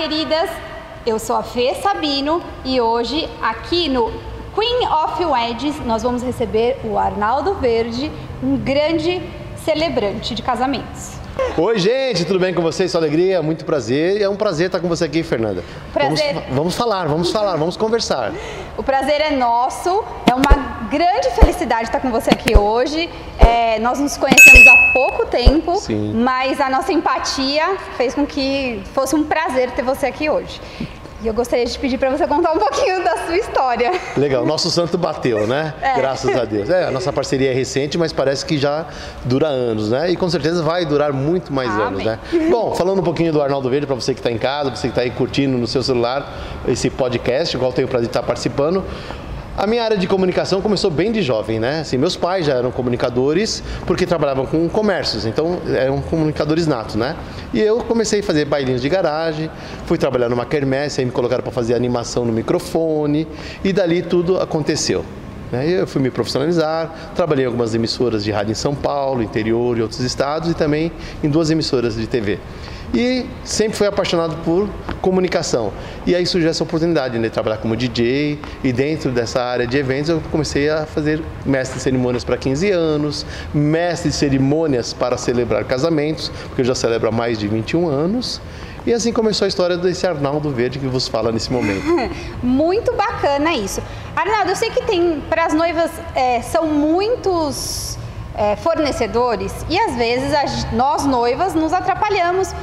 queridas! Eu sou a Fê Sabino e hoje, aqui no Queen of Weddings, nós vamos receber o Arnaldo Verde, um grande celebrante de casamentos. Oi, gente, tudo bem com vocês? Sua alegria, muito prazer. E é um prazer estar com você aqui, Fernanda. Prazer. Vamos falar, vamos conversar. O prazer é nosso, é uma grande felicidade estar com você aqui hoje. Nós nos conhecemos há pouco tempo, Sim. Mas a nossa empatia fez com que fosse um prazer ter você aqui hoje. E eu gostaria de te pedir para você contar um pouquinho da sua história. Legal, nosso santo bateu, né? Graças a Deus. A nossa parceria é recente, mas parece que já dura anos, né? E com certeza vai durar muito mais anos, né? Bom, falando um pouquinho do Arnaldo Verde, para você que está em casa, você que está aí curtindo no seu celular esse podcast, igual eu tenho o prazer de estar participando. A minha área de comunicação começou bem de jovem, né? Assim, meus pais já eram comunicadores porque trabalhavam com comércios, então eram comunicadores natos, né? E eu comecei a fazer bailinhos de garagem, fui trabalhar numa quermesse, aí me colocaram para fazer animação no microfone e dali tudo aconteceu. Eu fui me profissionalizar, trabalhei em algumas emissoras de rádio em São Paulo, interior e outros estados e também em 2 emissoras de TV. E sempre fui apaixonado por comunicação. E aí surgiu essa oportunidade de trabalhar como DJ e dentro dessa área de eventos eu comecei a fazer mestre de cerimônias para 15 anos, mestre de cerimônias para celebrar casamentos, porque eu já celebro há mais de 21 anos. E assim começou a história desse Arnaldo Verde que vos fala nesse momento. Muito bacana isso. Arnaldo, eu sei que tem, para as noivas, são muitos fornecedores e às vezes nós noivas nos atrapalhamos.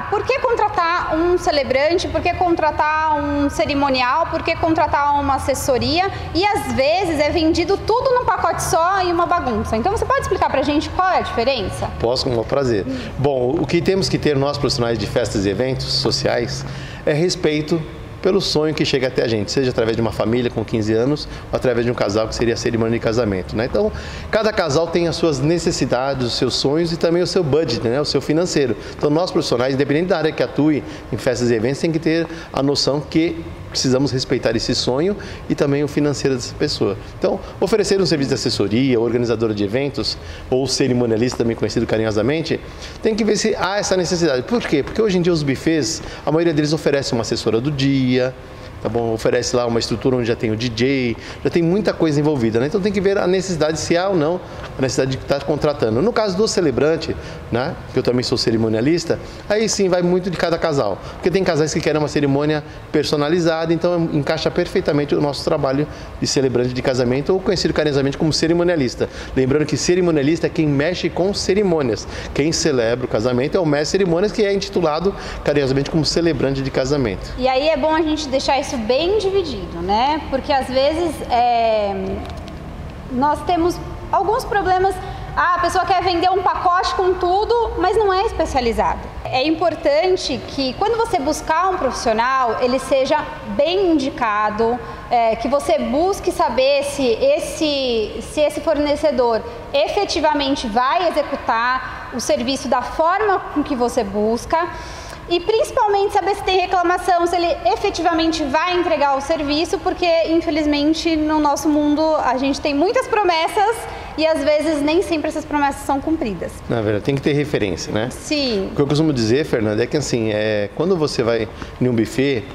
Por que contratar um celebrante? Por que contratar um cerimonial? Por que contratar uma assessoria? E às vezes é vendido tudo num pacote só e uma bagunça. Então você pode explicar pra gente qual é a diferença? Posso, com o maior prazer. Bom, o que temos que ter nós profissionais de festas e eventos sociais é respeito pelo sonho que chega até a gente, seja através de uma família com 15 anos ou através de um casal que seria a cerimônia de casamento, né? Então, cada casal tem as suas necessidades, os seus sonhos e também o seu budget, né? O seu financeiro. Então, nós profissionais, independente da área que atue em festas e eventos, tem que ter a noção que precisamos respeitar esse sonho e também o financeiro dessa pessoa. Então, oferecer um serviço de assessoria, organizadora de eventos ou cerimonialista, também conhecido carinhosamente, tem que ver se há essa necessidade. Por quê? Porque hoje em dia os buffets, a maioria deles oferece uma assessora do dia, tá bom? Oferece lá uma estrutura onde já tem o DJ, já tem muita coisa envolvida, né? Então tem que ver a necessidade, se há ou não a necessidade de estar contratando. No caso do celebrante, né? Que eu também sou cerimonialista, aí sim vai muito de cada casal, porque tem casais que querem uma cerimônia personalizada, então encaixa perfeitamente o nosso trabalho de celebrante de casamento, ou conhecido carinhosamente como cerimonialista. Lembrando que cerimonialista é quem mexe com cerimônias, quem celebra o casamento é o mestre de cerimônias, que é intitulado carinhosamente como celebrante de casamento. E aí é bom a gente deixar isso bem dividido, né? Porque às vezes nós temos alguns problemas. A pessoa quer vender um pacote com tudo, mas não é especializado. É importante que quando você buscar um profissional, ele seja bem indicado, que você busque saber se esse fornecedor efetivamente vai executar o serviço da forma com que você busca. E principalmente saber se tem reclamação, se ele efetivamente vai entregar o serviço, porque infelizmente no nosso mundo a gente tem muitas promessas e às vezes nem sempre essas promessas são cumpridas. Na verdade, tem que ter referência, né? Sim. O que eu costumo dizer, Fernanda, é que assim, quando você vai em um buffet,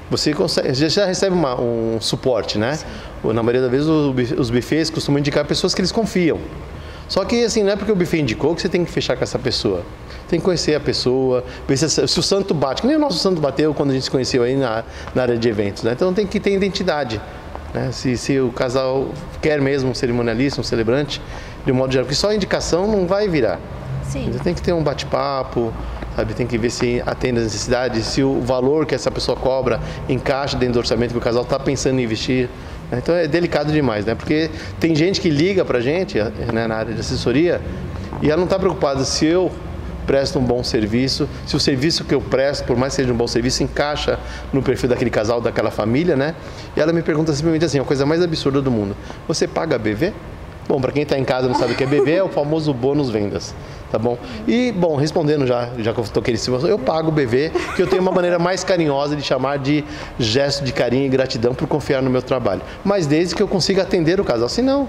você já recebe um suporte, né? Sim. Na maioria das vezes os buffets costumam indicar pessoas que eles confiam. Só que assim, não é porque o buffet indicou que você tem que fechar com essa pessoa. Tem que conhecer a pessoa, ver se o santo bate. Que nem o nosso santo bateu quando a gente se conheceu aí na área de eventos, né? Então tem que ter identidade, né? Se o casal quer mesmo um cerimonialista, um celebrante, de um modo geral, porque só a indicação não vai virar. Sim. Então tem que ter um bate-papo, sabe? Tem que ver se atende às necessidades, se o valor que essa pessoa cobra encaixa dentro do orçamento que o casal está pensando em investir. Então é delicado demais, né? Porque tem gente que liga pra gente, né, na área de assessoria, e ela não está preocupada se eu presto um bom serviço, se o serviço que eu presto, por mais que seja um bom serviço, encaixa no perfil daquele casal, daquela família, né? E ela me pergunta simplesmente assim, a coisa mais absurda do mundo: você paga BV? Bom, para quem está em casa e não sabe o que é BV, é o famoso bônus vendas, tá bom? E, bom, respondendo já que eu toquei nesse assunto, eu pago o BV, que eu tenho uma maneira mais carinhosa de chamar de gesto de carinho e gratidão por confiar no meu trabalho. Mas desde que eu consiga atender o casal, senão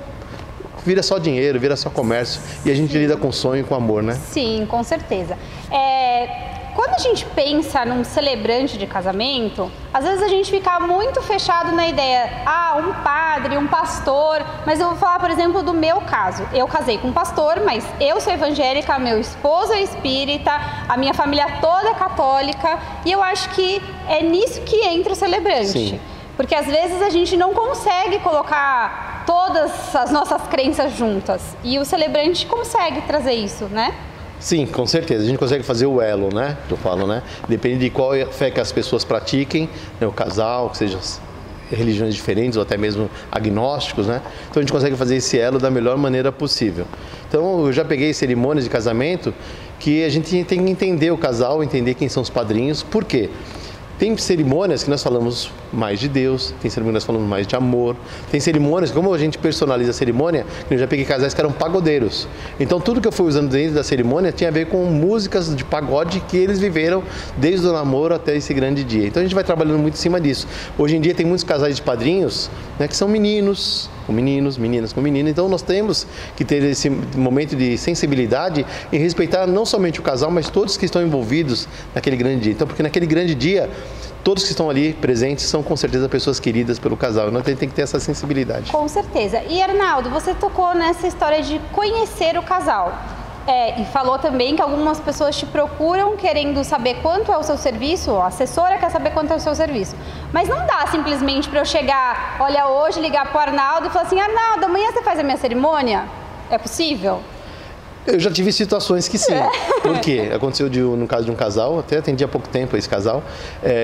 vira só dinheiro, vira só comércio, e a gente lida com sonho e com amor, né? Sim, com certeza. Quando a gente pensa num celebrante de casamento, às vezes a gente fica muito fechado na ideia, um padre, um pastor, mas eu vou falar, por exemplo, do meu caso. Eu casei com um pastor, mas eu sou evangélica, meu esposo é espírita, a minha família toda é católica, e eu acho que é nisso que entra o celebrante. Sim. Porque às vezes a gente não consegue colocar todas as nossas crenças juntas, e o celebrante consegue trazer isso, né? Sim, com certeza. A gente consegue fazer o elo, né? Eu falo, né? Depende de qual fé que as pessoas pratiquem, né? O casal, que seja religiões diferentes ou até mesmo agnósticos, né? Então a gente consegue fazer esse elo da melhor maneira possível. Então eu já peguei cerimônias de casamento que a gente tem que entender o casal, entender quem são os padrinhos. Por quê? Tem cerimônias que nós falamos mais de Deus, tem cerimônias que nós falamos mais de amor, tem cerimônias, como a gente personaliza a cerimônia, eu já peguei casais que eram pagodeiros. Então tudo que eu fui usando dentro da cerimônia tinha a ver com músicas de pagode que eles viveram desde o namoro até esse grande dia. Então a gente vai trabalhando muito em cima disso. Hoje em dia tem muitos casais de padrinhos, né, que são meninos com meninos, meninas com meninas. Então nós temos que ter esse momento de sensibilidade e respeitar não somente o casal, mas todos que estão envolvidos naquele grande dia. Então, porque naquele grande dia, todos que estão ali presentes são com certeza pessoas queridas pelo casal. Nós tem que ter essa sensibilidade. Com certeza. E Arnaldo, você tocou nessa história de conhecer o casal. E falou também que algumas pessoas te procuram querendo saber quanto é o seu serviço, a assessora quer saber quanto é o seu serviço. Mas não dá simplesmente para eu chegar, olha, hoje ligar para o Arnaldo e falar assim, Arnaldo, amanhã você faz a minha cerimônia? É possível? Eu já tive situações que sim. Por quê? Aconteceu no caso de um casal, até atendi há pouco tempo esse casal,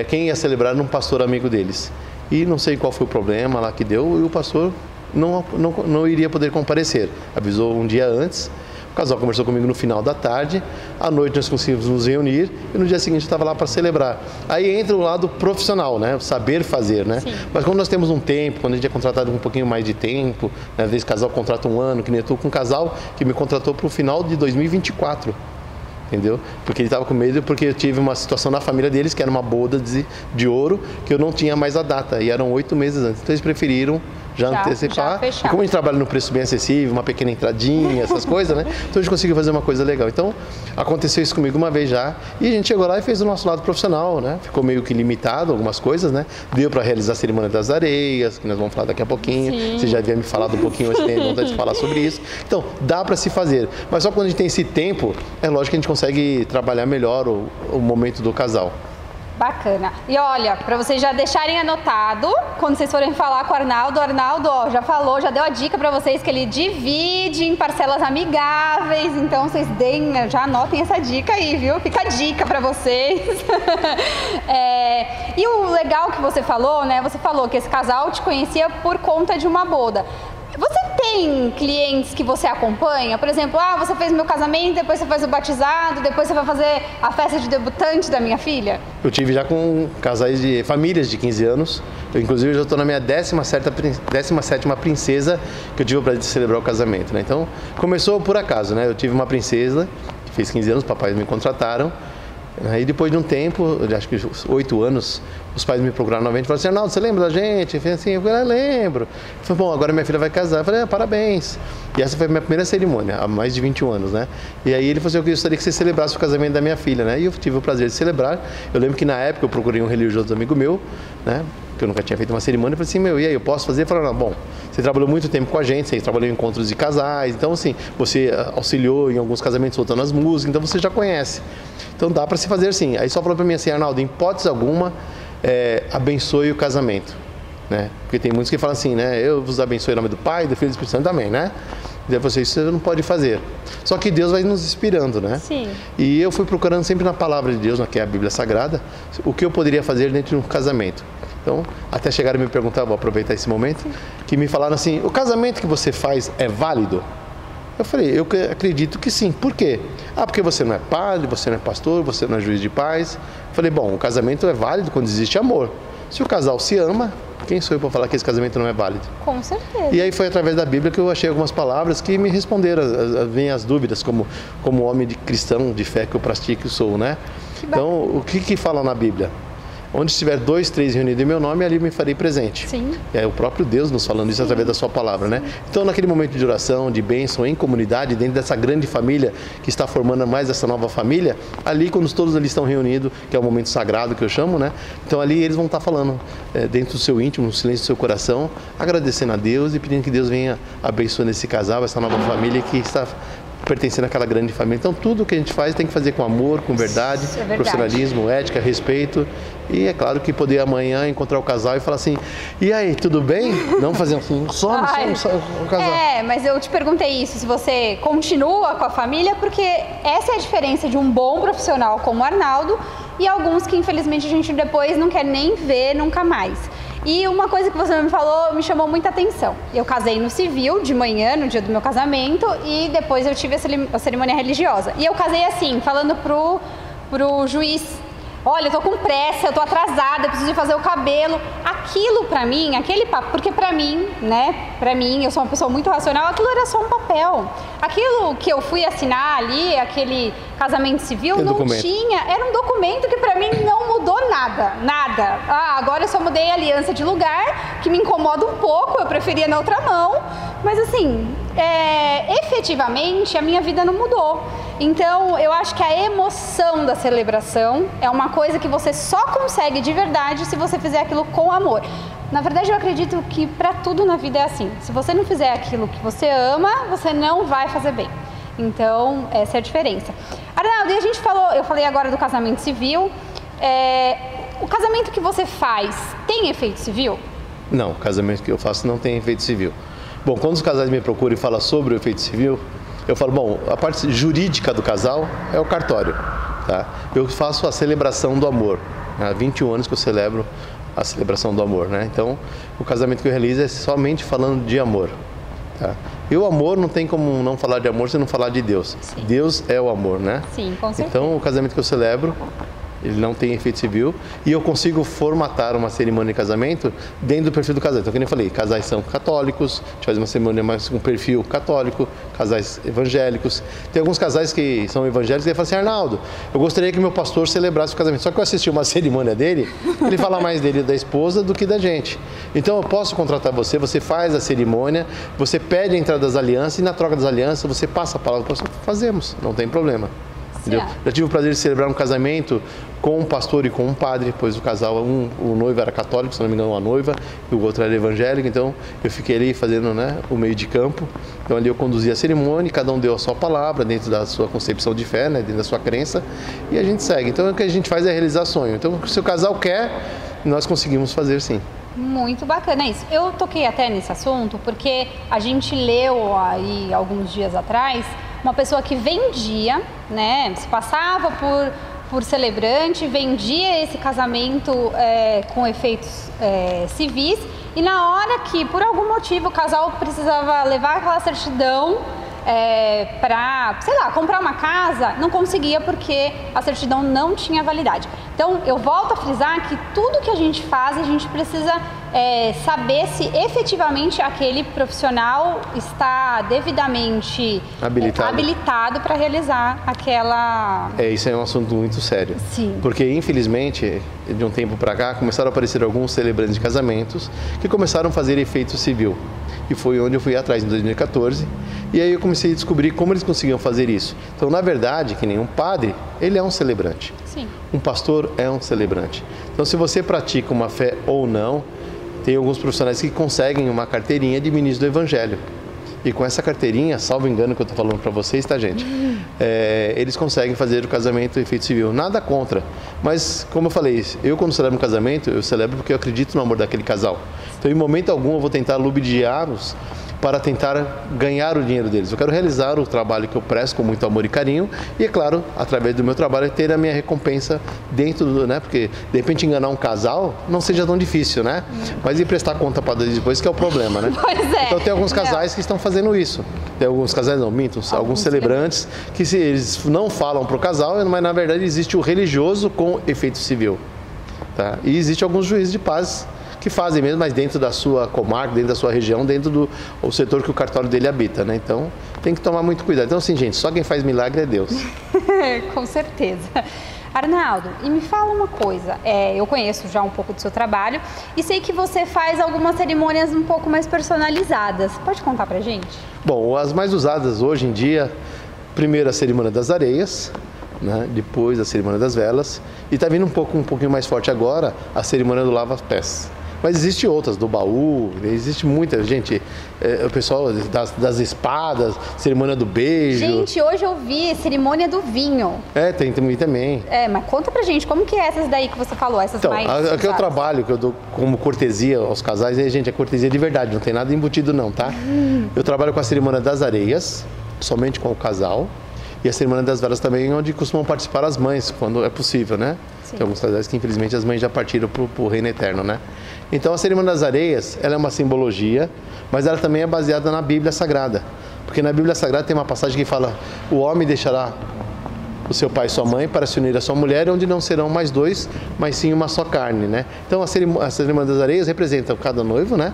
quem ia celebrar era um pastor amigo deles. E não sei qual foi o problema lá que deu, e o pastor não iria poder comparecer. Avisou um dia antes. O casal conversou comigo no final da tarde, à noite nós conseguimos nos reunir e no dia seguinte eu estava lá para celebrar. Aí entra o lado profissional, né? O saber fazer, né? Sim. Mas quando nós temos um tempo, quando a gente é contratado com um pouquinho mais de tempo, né? Às vezes o casal contrata um ano, que nem eu estou com um casal que me contratou para o final de 2024. Entendeu? Porque ele estava com medo, porque eu tive uma situação na família deles, que era uma boda de ouro, que eu não tinha mais a data, e eram 8 meses antes. Então eles preferiram já antecipar. E como a gente trabalha no preço bem acessível, uma pequena entradinha, essas coisas, né? Então a gente conseguiu fazer uma coisa legal. Então aconteceu isso comigo uma vez já, e a gente chegou lá e fez o nosso lado profissional, né? Ficou meio que limitado algumas coisas, né? Deu para realizar a cerimônia das areias, que nós vamos falar daqui a pouquinho. Sim. Você já havia me falado um pouquinho, hoje tem vontade de falar sobre isso. Então dá para se fazer, mas só quando a gente tem esse tempo, é lógico que a gente consegue trabalhar melhor o momento do casal. Bacana. E olha, para vocês já deixarem anotado, quando vocês forem falar com o Arnaldo, já falou, já deu a dica para vocês que ele divide em parcelas amigáveis, então vocês já anotem essa dica aí, viu? Fica a dica para vocês. E o legal que você falou, né? Você falou que esse casal te conhecia por conta de uma boda. Você tem clientes que você acompanha? Por exemplo, você fez meu casamento, depois você faz o batizado, depois você vai fazer a festa de debutante da minha filha? Eu tive já com casais de famílias de 15 anos. Eu, inclusive, já estou na minha 17ª princesa que eu tive o prazer de celebrar o casamento, né? Então, começou por acaso, né? Eu tive uma princesa que fez 15 anos, os papais me contrataram. Aí depois de um tempo, acho que 8 anos, os pais me procuraram novamente e falaram assim, Arnaldo, você lembra da gente? Eu falei assim, eu lembro. Eu falei, bom, agora minha filha vai casar. Eu falei, parabéns. E essa foi a minha primeira cerimônia, há mais de 21 anos, né? E aí ele falou assim, eu gostaria que você celebrasse o casamento da minha filha, né? E eu tive o prazer de celebrar. Eu lembro que na época eu procurei um religioso amigo meu, né? Que eu nunca tinha feito uma cerimônia, eu falei assim, e aí, eu posso fazer? Ele falou, não, bom, você trabalhou muito tempo com a gente, você trabalhou em encontros de casais, então assim, você auxiliou em alguns casamentos soltando as músicas, então você já conhece. Então dá para se fazer assim. Aí só falou para mim assim, Arnaldo, em hipótese alguma, abençoe o casamento, né? Porque tem muitos que falam assim, né? Eu vos abençoe em nome do Pai, do Filho e do Espírito Santo também, né? E daí você, isso você não pode fazer. Só que Deus vai nos inspirando, né? Sim. E eu fui procurando sempre na palavra de Deus, que é a Bíblia Sagrada, o que eu poderia fazer dentro de um casamento. Então, até chegaram a me perguntar, vou aproveitar esse momento, que me falaram assim, o casamento que você faz é válido? Eu falei, eu acredito que sim. Por quê? Porque você não é padre, você não é pastor, você não é juiz de paz. Eu falei, bom, o casamento é válido quando existe amor. Se o casal se ama, quem sou eu para falar que esse casamento não é válido? Com certeza. E aí foi através da Bíblia que eu achei algumas palavras que me responderam, vêm as dúvidas, como homem de cristão, de fé que eu pratico e sou, né? Então, o que fala na Bíblia? Onde estiver 2, 3 reunidos em meu nome, ali me farei presente. Sim. É o próprio Deus nos falando isso através da sua palavra, né? Então, naquele momento de oração, de bênção, em comunidade, dentro dessa grande família que está formando mais essa nova família, ali, quando todos ali estão reunidos, que é o momento sagrado que eu chamo, né? Então, ali eles vão estar falando dentro do seu íntimo, no silêncio do seu coração, agradecendo a Deus e pedindo que Deus venha abençoando esse casal, essa nova família que está pertencendo àquela grande família. Então, tudo que a gente faz tem que fazer com amor, com verdade, profissionalismo, ética, respeito. E é claro que poder amanhã encontrar o casal e falar assim, e aí, tudo bem? Não fazer assim, some o casal. Mas eu te perguntei isso, se você continua com a família, porque essa é a diferença de um bom profissional como o Arnaldo e alguns que infelizmente a gente depois não quer nem ver nunca mais. E uma coisa que você me falou me chamou muita atenção. Eu casei no civil, de manhã, no dia do meu casamento, e depois eu tive a cerimônia religiosa. E eu casei assim, falando pro juiz, olha, eu tô com pressa, eu tô atrasada, eu preciso fazer o cabelo. Aquilo pra mim, aquele papo, porque pra mim, eu sou uma pessoa muito racional, aquilo era só um papel. Aquilo que eu fui assinar ali, aquele casamento civil, tinha, era um documento que pra mim não mudou nada. Agora eu só mudei a aliança de lugar, que me incomoda um pouco, eu preferia na outra mão, mas assim, efetivamente a minha vida não mudou. Então, eu acho que a emoção da celebração é uma coisa que você só consegue de verdade se você fizer aquilo com amor. Na verdade, eu acredito que para tudo na vida é assim. Se você não fizer aquilo que você ama, você não vai fazer bem. Então, essa é a diferença. Arnaldo, e a gente eu falei agora do casamento civil. O casamento que você faz tem efeito civil? Não, o casamento que eu faço não tem efeito civil. Bom, quando os casais me procuram e falam sobre o efeito civil, eu falo, bom, a parte jurídica do casal é o cartório, tá? Eu faço a celebração do amor. Há 21 anos que eu celebro a celebração do amor, né? Então, o casamento que eu realizo é somente falando de amor, tá? E o amor não tem como não falar de amor se não falar de Deus. Sim. Deus é o amor, né? Sim, com certeza. Então, o casamento que eu celebro, ele não tem efeito civil e eu consigo formatar uma cerimônia de casamento dentro do perfil do casal. Então, como eu falei, casais são católicos, a gente faz uma cerimônia mais com um perfil católico, casais evangélicos. Tem alguns casais que são evangélicos e falam assim, Arnaldo, eu gostaria que meu pastor celebrasse o casamento. Só que eu assisti uma cerimônia dele, ele fala mais dele e da esposa do que da gente. Então, eu posso contratar você, você faz a cerimônia, você pede a entrada das alianças e na troca das alianças você passa a palavra para o pastor. Fazemos, não tem problema. Já tive o prazer de celebrar um casamento com um pastor e com um padre, pois o casal, o noivo era católico, se não me engano, a noiva, e o outro era evangélico, então eu fiquei ali fazendo, o meio de campo. Então ali eu conduzi a cerimônia, cada um deu a sua palavra dentro da sua concepção de fé, dentro da sua crença, e a gente segue. Então o que a gente faz é realizar sonho. Então se o casal quer, nós conseguimos fazer sim. Muito bacana isso. Eu toquei até nesse assunto porque a gente leu aí alguns dias atrás uma pessoa que vendia, se passava por celebrante, vendia esse casamento com efeitos civis e na hora que, por algum motivo, o casal precisava levar aquela certidão para, comprar uma casa, não conseguia porque a certidão não tinha validade. Então, eu volto a frisar que tudo que a gente faz, a gente precisa saber se efetivamente aquele profissional está devidamente habilitado para realizar aquela... Isso é um assunto muito sério. Sim. Porque, infelizmente, de um tempo para cá, começaram a aparecer alguns celebrantes de casamentos que começaram a fazer efeito civil. E foi onde eu fui atrás, em 2014. E aí eu comecei a descobrir como eles conseguiam fazer isso. Então, na verdade, que nem um padre, ele é um celebrante. Sim. Um pastor é um celebrante. Então, se você pratica uma fé ou não, tem alguns profissionais que conseguem uma carteirinha de ministro do Evangelho. E com essa carteirinha, salvo engano que eu estou falando para vocês, tá, gente? Eles conseguem fazer o casamento efeito civil. Nada contra. Mas, como eu falei, eu quando celebro um casamento, eu celebro porque eu acredito no amor daquele casal. Então, em momento algum, eu vou tentar ludibriá-los para tentar ganhar o dinheiro deles. Eu quero realizar o trabalho que eu presto com muito amor e carinho e, é claro, através do meu trabalho, ter a minha recompensa dentro do, porque, de repente, enganar um casal não seja tão difícil, Mas ir prestar conta para depois que é o problema, Pois é. Então, tem alguns casais que estão fazendo isso. Tem alguns casais, não, minto, alguns celebrantes que eles não falam para o casal, mas, na verdade, existe o religioso com efeito civil, tá? E existe alguns juízes de paz que fazem mesmo, mas dentro da sua comarca, dentro da sua região, dentro do setor que o cartório dele habita, Então, tem que tomar muito cuidado. Então, assim, gente, só quem faz milagre é Deus. Com certeza. Arnaldo, e me fala uma coisa, eu conheço já um pouco do seu trabalho e sei que você faz algumas cerimônias um pouco mais personalizadas. Pode contar pra gente? Bom, as mais usadas hoje em dia, primeiro a cerimônia das areias, né? Depois a cerimônia das velas, e está vindo um pouquinho mais forte agora a cerimônia do lava-pés. Mas existe outras, do baú, existe muita gente, o pessoal das espadas, cerimônia do beijo. Gente, hoje eu vi cerimônia do vinho. Tem também. Mas conta pra gente, como que é essas daí que você falou, essas então, mais aqui eu trabalho, que eu dou como cortesia aos casais, e gente, é cortesia de verdade, não tem nada embutido não, tá? Eu trabalho com a cerimônia das areias, somente com o casal, e a cerimônia das velas também, onde costumam participar as mães, quando é possível, né? Sim. Tem alguns casais que infelizmente as mães já partiram pro reino eterno, né? Então a cerimônia das areias, ela é uma simbologia, mas ela também é baseada na Bíblia Sagrada. Porque na Bíblia Sagrada tem uma passagem que fala: o homem deixará o seu pai e sua mãe para se unir à sua mulher, onde não serão mais dois, mas sim uma só carne, né? Então a cerimônia das areias representa cada noivo, né?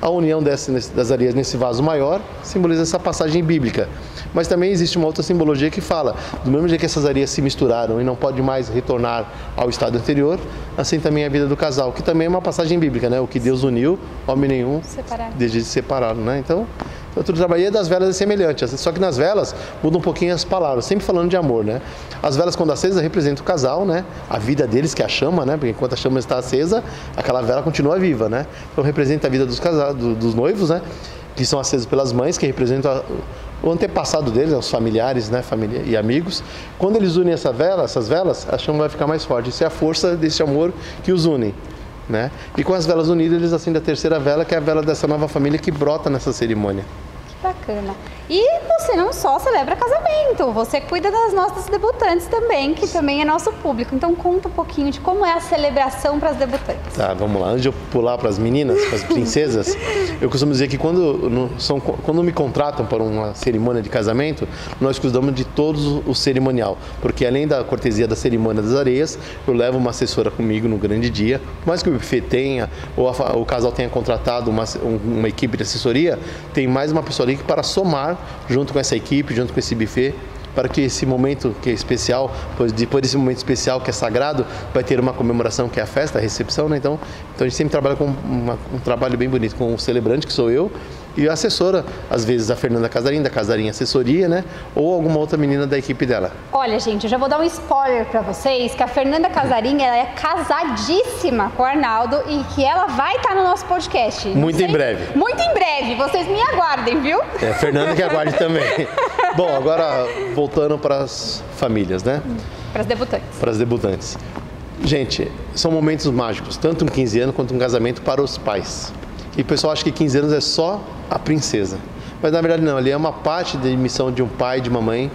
A união das areias nesse vaso maior simboliza essa passagem bíblica. Mas também existe uma outra simbologia que fala, do mesmo jeito que essas areias se misturaram e não pode mais retornar ao estado anterior, assim também é a vida do casal, que também é uma passagem bíblica, né? O que Deus uniu, homem nenhum deixa de separá-lo, né? Então, tudo trabalho das velas é semelhante, só que nas velas muda um pouquinho as palavras, sempre falando de amor, né? As velas, quando acesas, representam o casal, né? A vida deles, que é a chama, né? Porque enquanto a chama está acesa, aquela vela continua viva, né? Então representa a vida dos casados, dos noivos, né? Que são acesos pelas mães, que representam o antepassado deles, os familiares, né? Família e amigos. Quando eles unem essas velas, a chama vai ficar mais forte. Isso é a força desse amor que os une, né? E com as velas unidas, eles acendem a terceira vela, que é a vela dessa nova família que brota nessa cerimônia. Que bacana. E você não só celebra casamento, você cuida das nossas debutantes também, que também é nosso público. Então conta um pouquinho de como é a celebração para as debutantes. Tá, vamos lá. Antes de eu pular para as meninas, para as princesas, eu costumo dizer que quando me contratam para uma cerimônia de casamento, nós cuidamos de todo o cerimonial. Porque além da cortesia da cerimônia das areias, eu levo uma assessora comigo no grande dia. Por mais que o buffet tenha, ou o casal tenha contratado uma equipe de assessoria, tem mais uma pessoa ali para somar junto com essa equipe, junto com esse buffet, para que esse momento que é especial, depois desse momento especial que é sagrado, vai ter uma comemoração que é a festa, a recepção, né? Então a gente sempre trabalha com um trabalho bem bonito, com o celebrante, que sou eu, e a assessora, às vezes a Fernanda Casarim, da Casarim Assessoria, né? Ou alguma outra menina da equipe dela. Olha, gente, eu já vou dar um spoiler pra vocês, que a Fernanda Casarim, ela é casadíssima com o Arnaldo e que ela vai estar no nosso podcast. Muito em breve. Muito em breve, vocês me aguardem, viu? Fernanda que aguarde também. Bom, agora voltando para as famílias, né? Para as debutantes. Para as debutantes. Gente, são momentos mágicos, tanto um 15 anos quanto um casamento para os pais. E o pessoal acha que 15 anos é só a princesa. Mas na verdade não, ali é uma parte da missão de um pai e de uma mãe,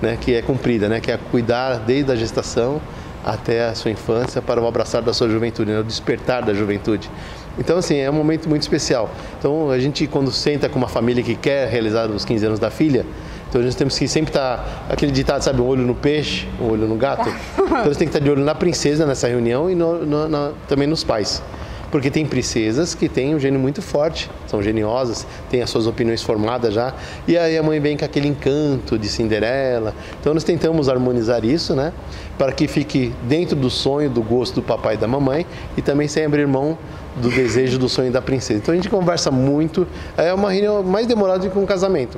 né, que é cumprida, né, que é cuidar desde a gestação até a sua infância para o abraçar da sua juventude, né, o despertar da juventude. Então, assim, é um momento muito especial. Então, a gente, quando senta com uma família que quer realizar os 15 anos da filha, então a gente temos que sempre estar, aquele ditado, sabe, um olho no peixe, um olho no gato. Então, a gente tem que estar de olho na princesa nessa reunião e também nos pais. Porque tem princesas que têm um gênio muito forte, são geniosas, têm as suas opiniões formadas já, e aí a mãe vem com aquele encanto de Cinderela. Então nós tentamos harmonizar isso, né, para que fique dentro do sonho, do gosto do papai e da mamãe, e também sem abrir mão do desejo, do sonho da princesa. Então a gente conversa muito, é uma reunião mais demorada do que um casamento.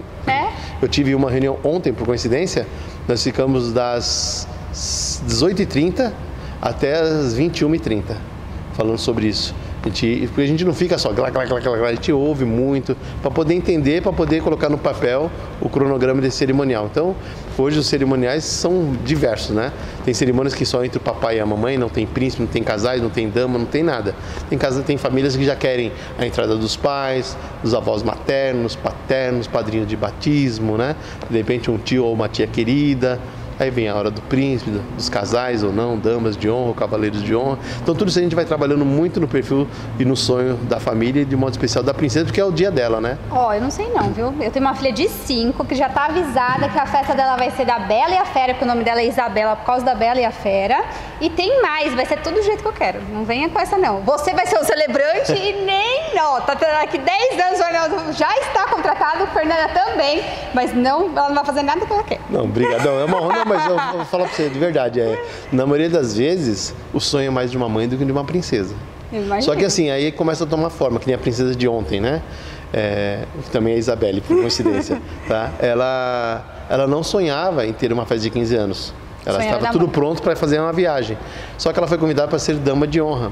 Eu tive uma reunião ontem, por coincidência, nós ficamos das 18h30 até as 21h30, falando sobre isso. Porque a gente não fica só, a gente ouve muito, para poder entender, para poder colocar no papel o cronograma desse cerimonial. Então, hoje os cerimoniais são diversos, né? Tem cerimônias que só entre o papai e a mamãe, não tem príncipe, não tem casais, não tem dama, não tem nada. Tem famílias que já querem a entrada dos pais, dos avós maternos, paternos, padrinho de batismo, né? De repente um tio ou uma tia querida. Aí vem a hora do príncipe, dos casais ou não, damas de honra, cavaleiros de honra. Então tudo isso a gente vai trabalhando muito no perfil e no sonho da família e de modo especial da princesa, porque é o dia dela, né? Eu não sei não, viu? Eu tenho uma filha de 5 que já tá avisada que a festa dela vai ser da Bela e a Fera, porque o nome dela é Isabela por causa da Bela e a Fera. E tem mais, vai ser tudo do jeito que eu quero. Não venha com essa não. Você vai ser o celebrante e nem nota. Daqui 10 anos o Arnaldo já está contratado marcado, Fernanda também, mas não, ela não vai fazer nada que ela quer. Não, brigadão, é uma honra, mas eu vou falar pra você, de verdade, na maioria das vezes, o sonho é mais de uma mãe do que de uma princesa. Só que assim, aí começa a tomar forma, que nem a princesa de ontem, né? Que também é a Isabelle, por coincidência, tá? Ela não sonhava em ter uma festa de 15 anos. Ela estava tudo pronto para fazer uma viagem. Só que ela foi convidada para ser dama de honra.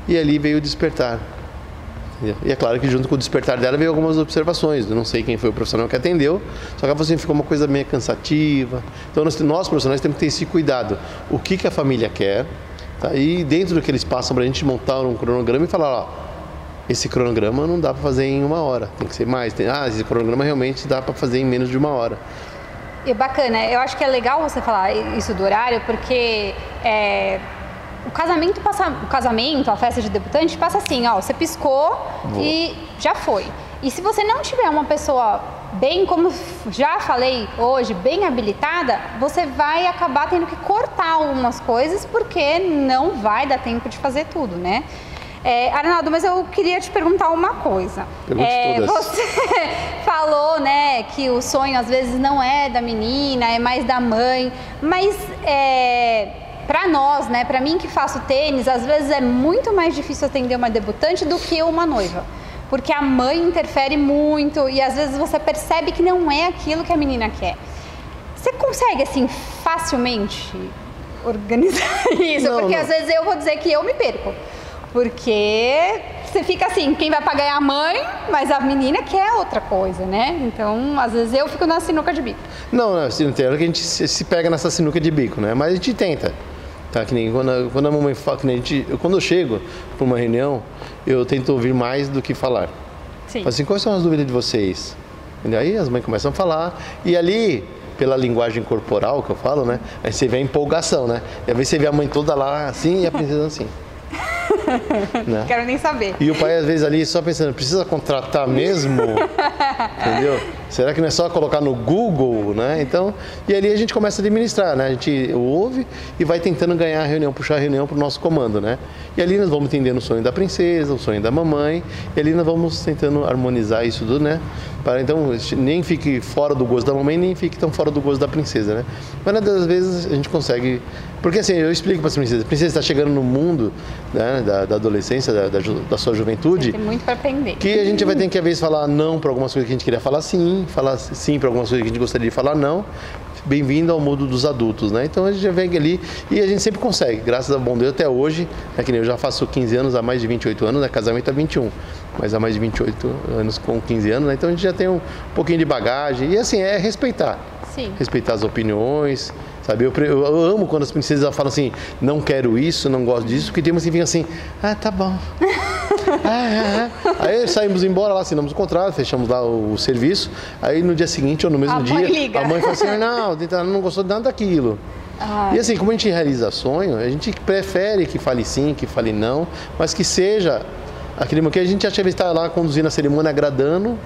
E ali veio o despertar. E é claro que junto com o despertar dela veio algumas observações. Eu não sei quem foi o profissional que atendeu, só que ela falou assim, ficou uma coisa meio cansativa. Então nós profissionais temos que ter esse cuidado. O que a família quer, tá? E dentro do que eles passam para a gente montar um cronograma e falar, ó, esse cronograma não dá para fazer em 1 hora, tem que ser mais. Esse cronograma realmente dá para fazer em menos de 1 hora. E bacana, eu acho que é legal você falar isso do horário, porque o casamento, a festa de debutante passa assim, ó, você piscou e já foi. E se você não tiver uma pessoa bem, como já falei hoje, bem habilitada, você vai acabar tendo que cortar algumas coisas, porque não vai dar tempo de fazer tudo, né? Arnaldo, mas eu queria te perguntar uma coisa. Você falou, né, que o sonho às vezes não é da menina, é mais da mãe, mas para nós, né, para mim que faço tênis, às vezes é muito mais difícil atender uma debutante do que uma noiva, porque a mãe interfere muito e às vezes você percebe que não é aquilo que a menina quer. Você consegue, assim, facilmente organizar isso? Porque às vezes eu vou dizer que eu me perco. Porque você fica assim, quem vai pagar é a mãe, mas a menina quer outra coisa, né? Então, às vezes eu fico na sinuca de bico. Não, assim, tem hora que a gente se pega nessa sinuca de bico, né? Mas a gente tenta. Tá? Que nem quando a mamãe fala, que nem quando eu chego para uma reunião, eu tento ouvir mais do que falar. Sim. Assim, quais são as dúvidas de vocês? E aí as mães começam a falar, e ali, pela linguagem corporal que eu falo, né? Aí você vê a empolgação, né? E às vezes você vê a mãe toda lá assim e a princesa assim. Não quero nem saber. E o pai às vezes ali só pensando, precisa contratar mesmo? Entendeu? Será que não é só colocar no Google, né? Então, e ali a gente começa a administrar, né? A gente ouve e vai tentando ganhar a reunião, puxar a reunião para o nosso comando, né? E ali nós vamos entendendo o sonho da princesa, o sonho da mamãe, e ali nós vamos tentando harmonizar isso tudo, né? Para então nem fique fora do gosto da mamãe, nem fique tão fora do gosto da princesa, né? Mas às vezes a gente consegue, porque assim, eu explico para as princesas, a princesa está chegando no mundo, né, da adolescência, da sua juventude. Tem muito para aprender. Que a gente vai ter que às vezes falar não para algumas coisas que a gente queria falar sim para algumas coisas que a gente gostaria de falar não. Bem-vindo ao mundo dos adultos, né? Então a gente já vem ali e a gente sempre consegue, graças ao bom Deus até hoje, né? Que nem eu já faço 15 anos há mais de 28 anos, né? Casamento há 21, mas há mais de 28 anos com 15 anos, né? Então a gente já tem um pouquinho de bagagem e assim, é respeitar. Sim. Respeitar as opiniões, sabe? Eu amo quando as princesas falam assim, não quero isso, não gosto disso, porque tem uma que fica assim, tá bom. Aí saímos embora lá, assinamos o contrato, fechamos lá o serviço. Aí no dia seguinte ou no mesmo dia, a mãe fala assim, não gostou de nada daquilo. E assim, como a gente realiza sonho, a gente prefere que fale sim, que fale não, mas que seja aquele que a gente acha que está lá conduzindo a cerimônia, agradando,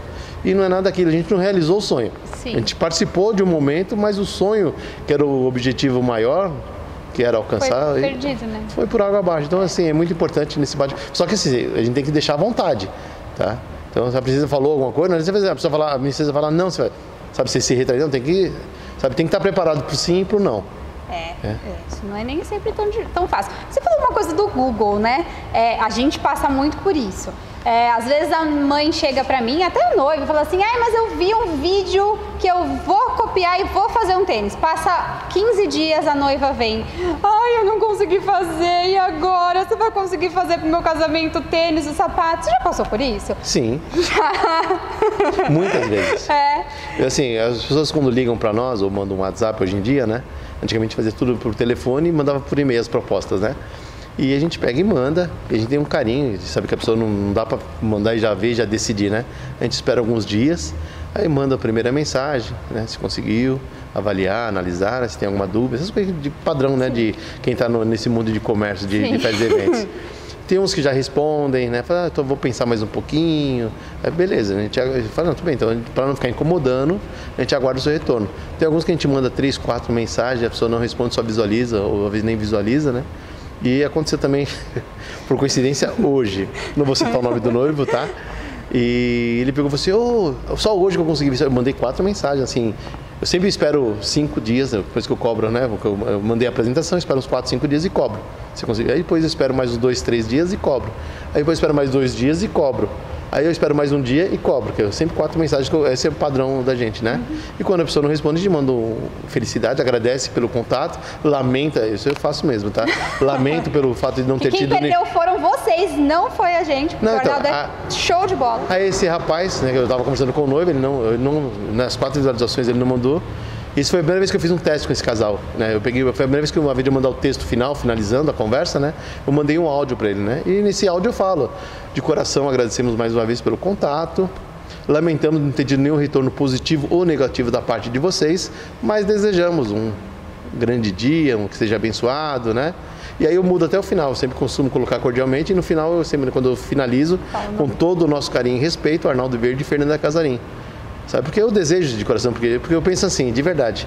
e não é nada daquilo, a gente não realizou o sonho. Sim. A gente participou de um momento, mas o sonho, que era o objetivo maior, que era alcançar, foi perdido, né? Foi por água abaixo. Então, assim, é muito importante nesse bate. Só que assim, a gente tem que deixar à vontade, tá? Então, se a princesa falou alguma coisa, não é a princesa falar não, você vai, sabe, você se retrair, não, tem que estar preparado para o sim e para o não. Isso não é nem sempre tão fácil. Você falou uma coisa do Google, né? A gente passa muito por isso. Às vezes a mãe chega pra mim, até a noiva, e fala assim, mas eu vi um vídeo que eu vou copiar e vou fazer um tênis. Passa 15 dias, a noiva vem, eu não consegui fazer, e agora? Você vai conseguir fazer pro meu casamento o tênis, o sapato? Você já passou por isso? Sim. Já. Muitas vezes. Assim, as pessoas quando ligam pra nós, ou mandam um WhatsApp hoje em dia, né? Antigamente fazia tudo por telefone e mandava por e-mail as propostas, né? E a gente pega e manda, e a gente tem um carinho, a gente sabe que a pessoa não dá para mandar e já ver, já decidir, né? A gente espera alguns dias, aí manda a primeira mensagem, né? Se conseguiu avaliar, analisar, se tem alguma dúvida, essas coisas de padrão, né? De quem está nesse mundo de comércio, de fazer eventos. Tem uns que já respondem, né? Fala, então vou pensar mais um pouquinho. Aí beleza, a gente fala, não, tudo bem, então para não ficar incomodando, a gente aguarda o seu retorno. Tem alguns que a gente manda 3, 4 mensagens, a pessoa não responde, só visualiza, ou às vezes nem visualiza, né? E aconteceu também, por coincidência, hoje, não vou citar o nome do noivo, tá? E ele pegou e falou assim, só hoje que eu consegui ver. Eu mandei 4 mensagens, assim. Eu sempre espero 5 dias, depois que eu cobro, né? Eu mandei a apresentação, espero uns 4, 5 dias e cobro. Você consegue. Aí depois eu espero mais uns 2, 3 dias e cobro. Aí depois eu espero mais 2 dias e cobro. Aí eu espero mais um dia e cobro, que eu sempre 4 mensagens, esse é o padrão da gente, né? E quando a pessoa não responde, a gente manda felicidade, agradece pelo contato, lamenta, isso eu faço mesmo, tá? Lamento pelo fato de não ter tido... Quem perdeu foram vocês, não foi a gente. Não, o Arnaldo é show de bola. Aí esse rapaz, né, que eu estava conversando com o noivo, ele não, nas 4 visualizações ele não mandou. Isso foi a primeira vez que eu fiz um teste com esse casal, né? Foi a primeira vez que eu, ao invés de mandar o texto final, finalizando a conversa, né? Eu mandei um áudio para ele, né? E nesse áudio eu falo, de coração agradecemos mais uma vez pelo contato, lamentamos não ter tido nenhum retorno positivo ou negativo da parte de vocês, mas desejamos um grande dia, que seja abençoado, né? E aí eu mudo até o final, eu sempre costumo colocar cordialmente e no final, quando eu finalizo, com todo o nosso carinho e respeito, Arnaldo Verde e Fernanda Casarim. Sabe? Porque eu desejo de coração, porque eu penso assim, de verdade,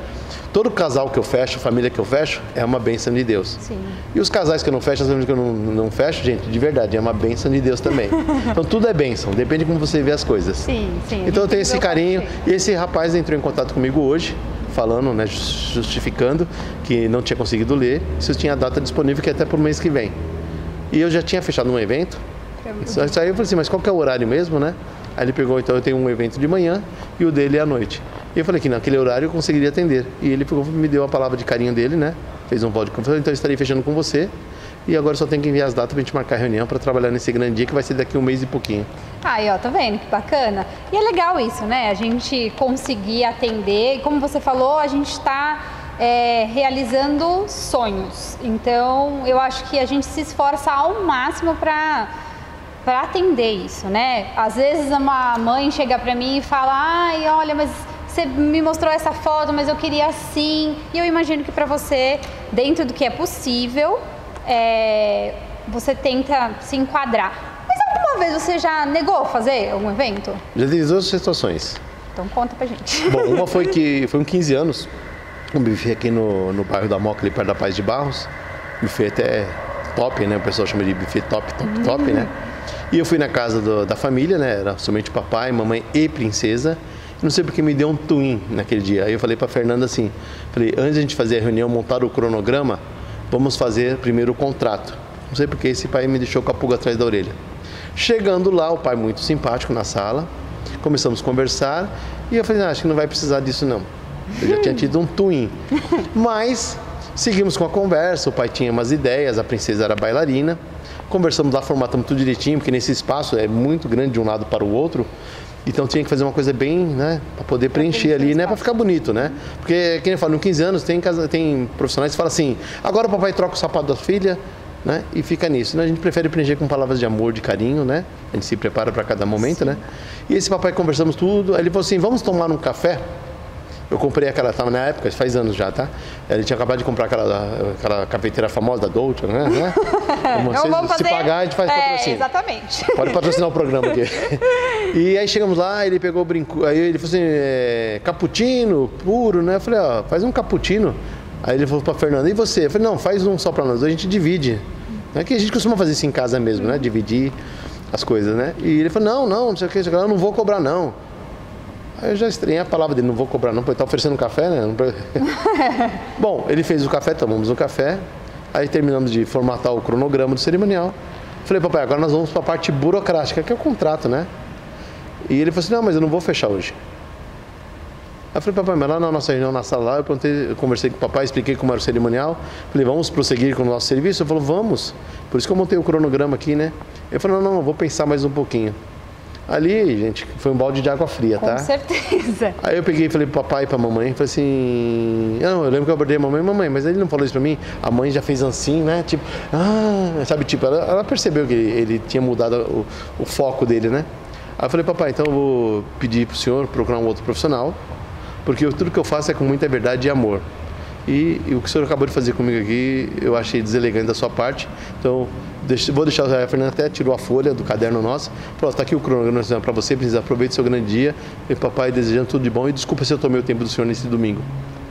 todo casal que eu fecho, família que eu fecho, é uma bênção de Deus. Sim. E os casais que eu não fecho, as famílias que eu não fecho, gente, de verdade, é uma bênção de Deus também. Então tudo é bênção, depende de como você vê as coisas. Sim, sim. Então eu tenho esse carinho, e esse rapaz entrou em contato comigo hoje, falando, né, justificando que não tinha conseguido ler, se eu tinha a data disponível, que é até para o mês que vem. E eu já tinha fechado um evento, aí eu falei assim, mas qual que é o horário mesmo, né? Aí ele pegou, então eu tenho um evento de manhã e o dele é à noite. E eu falei que naquele horário eu conseguiria atender. E ele pegou, me deu a palavra de carinho dele, né? Fez um voto de confiança, então eu estarei fechando com você. E agora só tenho que enviar as datas pra gente marcar a reunião para trabalhar nesse grande dia que vai ser daqui 1 mês e pouquinho. Aí, ó, tá vendo? Que bacana. E é legal isso, né? A gente conseguir atender. E como você falou, a gente está realizando sonhos. Então, eu acho que a gente se esforça ao máximo para atender isso, né? Às vezes uma mãe chega para mim e fala, ai, olha, mas você me mostrou essa foto, mas eu queria assim. E eu imagino que para você, dentro do que é possível, você tenta se enquadrar. Mas alguma vez você já negou fazer algum evento? Já tive 2 situações. Então conta pra gente. Bom, uma foi um 15 anos, um buffet aqui no bairro da Moca, ali perto da Paz de Barros. Buffet até top, né? O pessoal chama de buffet top, né? E eu fui na casa da família, né? Era somente papai, mamãe e princesa. Não sei porque me deu um twin naquele dia. Aí eu falei pra Fernanda assim, antes de a gente fazer a reunião, montar o cronograma, vamos fazer primeiro o contrato. Não sei porque esse pai me deixou com a pulga atrás da orelha. Chegando lá, o pai muito simpático na sala, começamos a conversar e eu falei, acho que não vai precisar disso não. Eu já tinha tido um twin. Mas seguimos com a conversa, o pai tinha umas ideias, a princesa era bailarina. Conversamos lá, formatamos tudo direitinho, porque nesse espaço é muito grande de um lado para o outro. Então tinha que fazer uma coisa bem, né, para poder preencher ali, né, para ficar bonito, né? Porque, quem fala, no 15 anos tem profissionais que falam assim, agora o papai troca o sapato da filha, né, e fica nisso. Né? A gente prefere preencher com palavras de amor, de carinho, né? A gente se prepara para cada momento, sim, né? E esse papai conversamos tudo, aí ele falou assim, vamos tomar um café? Eu comprei aquela, tava na época, faz anos já, tá? Ele tinha acabado de comprar aquela cafeteira famosa da Dolce, né? Se pagar, a gente faz patrocínio. Exatamente. Pode patrocinar o programa aqui. E aí chegamos lá, ele pegou o brinco, aí ele falou assim, cappuccino puro, né? Eu falei, ó, faz um cappuccino. Aí ele falou pra Fernanda, e você? Eu falei, não, faz um só pra nós, a gente divide. É que a gente costuma fazer isso em casa mesmo, né? Dividir as coisas, né? E ele falou, não sei o que, eu não vou cobrar não. Aí eu já estranhei a palavra dele, não vou cobrar não, porque ele tá oferecendo café, né? Bom, ele fez o café, tomamos o café, aí terminamos de formatar o cronograma do cerimonial. Falei, papai, agora nós vamos para a parte burocrática, que é o contrato, né? E ele falou assim, não, mas eu não vou fechar hoje. Aí eu falei, papai, mas lá na nossa reunião, na sala lá, eu conversei com o papai, expliquei como era o cerimonial. Falei, vamos prosseguir com o nosso serviço? Ele falou, vamos. Por isso que eu montei o cronograma aqui, né? Eu falei, não, vou pensar mais um pouquinho. Ali, gente, foi um balde de água fria, tá? Com certeza. Aí eu peguei e falei pro papai e pra mamãe, falei assim... Não, eu lembro que eu abordei a mamãe, mas ele não falou isso pra mim. A mãe já fez assim, né? Tipo, sabe, tipo, ela percebeu que ele tinha mudado o foco dele, né? Aí eu falei, papai, então eu vou pedir pro senhor procurar um outro profissional, porque tudo que eu faço é com muita verdade e amor. E o que o senhor acabou de fazer comigo aqui, eu achei deselegante da sua parte. Então, vou deixar, a Fernanda até tirou a folha do caderno nosso. Falou, está aqui o cronograma para você, precisa aproveitar o seu grande dia. E papai desejando tudo de bom. E desculpa se eu tomei o tempo do senhor nesse domingo.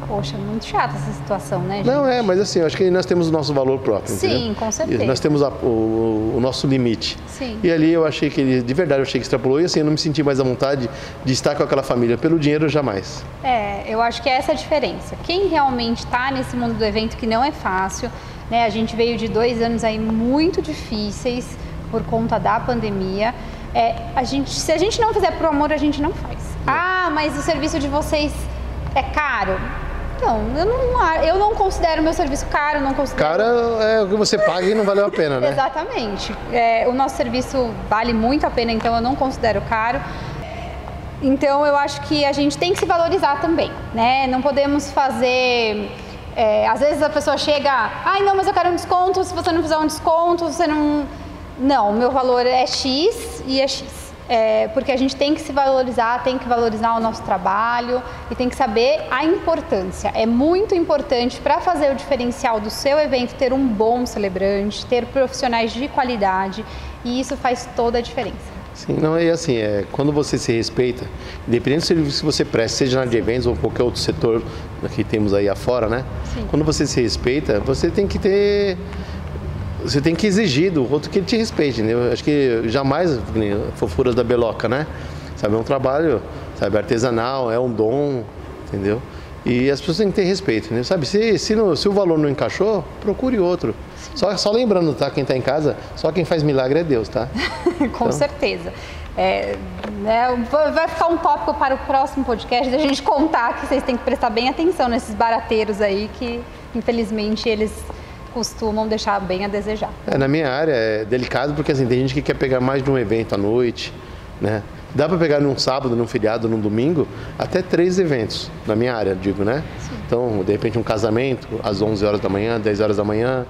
Poxa, muito chata essa situação, né, gente? Não, mas assim, eu acho que nós temos o nosso valor próprio, sim, entendeu? Com certeza. E nós temos o nosso limite. Sim. E ali eu achei que ele, de verdade, eu achei que extrapolou e assim, eu não me senti mais à vontade de estar com aquela família. Pelo dinheiro, jamais. Eu acho que é essa a diferença. Quem realmente está nesse mundo do evento, que não é fácil, né? A gente veio de 2 anos aí muito difíceis por conta da pandemia. Se a gente não fizer por amor, a gente não faz. Ah, mas o serviço de vocês é caro? Não, eu não considero o meu serviço caro, não considero... Caro é o que você paga e não valeu a pena, né? Exatamente. O nosso serviço vale muito a pena, então eu não considero caro. Então eu acho que a gente tem que se valorizar também, né? Não podemos fazer... às vezes a pessoa chega, não, mas eu quero um desconto, se você não fizer um desconto, você não... Não, o meu valor é X e é X. Porque a gente tem que se valorizar, tem que valorizar o nosso trabalho e tem que saber a importância. É muito importante para fazer o diferencial do seu evento ter um bom celebrante, ter profissionais de qualidade, e isso faz toda a diferença. Sim, não, é assim, quando você se respeita, independente do serviço que você presta, seja na área de eventos ou qualquer outro setor que temos aí afora, né? Sim. Quando você se respeita, você tem que exigir do outro que ele te respeite, entendeu? Acho que jamais fofuras da beloca, né? Sabe, é um trabalho, sabe, artesanal, é um dom, entendeu? E as pessoas têm que ter respeito, entendeu? Sabe, se o valor não encaixou, procure outro. Só lembrando, tá? Quem está em casa, só quem faz milagre é Deus, tá? Com certeza. Vai ficar um tópico para o próximo podcast da gente contar que vocês têm que prestar bem atenção nesses barateiros aí que, infelizmente, eles costumam deixar bem a desejar. Na minha área é delicado porque assim, tem gente que quer pegar mais de um evento à noite, né? Dá para pegar num sábado, num feriado, num domingo, até 3 eventos, na minha área, digo, né? Sim. Então, de repente um casamento às 11 horas da manhã, 10 horas da manhã,